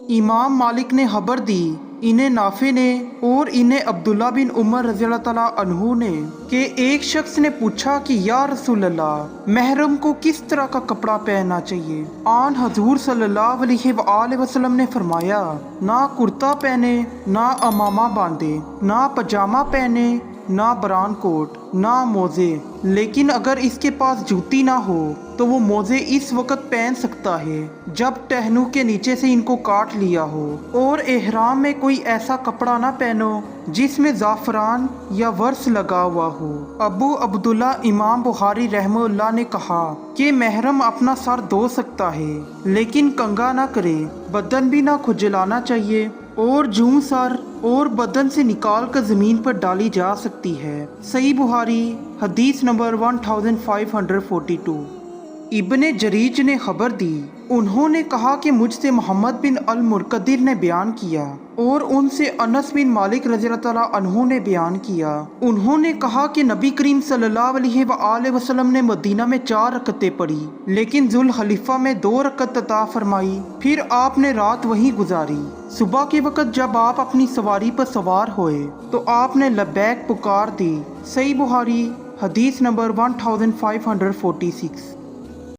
इमाम मालिक ने खबर दी, इन्हें नाफे ने और इन्हें अब्दुल्ला बिन उमर रज़ी अल्लाह ताला अन्हु ने, कि एक शख्स ने पूछा कि या रसूल अल्लाह, महरम को किस तरह का कपड़ा पहनना चाहिए। आन हजूर सल्लल्लाहु अलैहि वसल्लम ने फरमाया, ना कुर्ता पहने, ना अमामा बांधे, ना पजामा पहने, ना बरान कोट, ना मोज़े, लेकिन अगर इसके पास जूती ना हो तो वो मोज़े इस वक्त पहन सकता है जब टहनू के नीचे से इनको काट लिया हो। और एहराम में कोई ऐसा कपड़ा ना पहनो जिसमें ज़ाफ़रान या वर्स लगा हुआ हो। अबू अब्दुल्ला इमाम बुखारी रहमतुल्लाह ने कहा कि महरम अपना सर धो सकता है लेकिन कंघा ना करे, बदन भी ना खुजलाना चाहिए और जूं सर और बदन से निकाल कर ज़मीन पर डाली जा सकती है। सही बुखारी हदीस नंबर 1542। इब्ने जरीज ने खबर दी, उन्होंने कहा कि मुझसे मोहम्मद बिन अल मुर्कदिर ने बयान किया और उनसे अनस बिन मालिक रज़ी अल्लाह ताला अन्हु ने बयान किया। उन्होंने कहा कि नबी करीम सल्लल्लाहु अलैहि वसल्लम ने मदीना में 4 रकतें पढ़ी लेकिन जुल खलीफा में 2 रकत अता फरमाई, फिर आपने रात वहीं गुजारी। सुबह के वक़्त जब आप अपनी सवारी पर सवार हुए तो आपने लब्बैक पुकार दी। सही बुखारी हदीस नंबर 1546।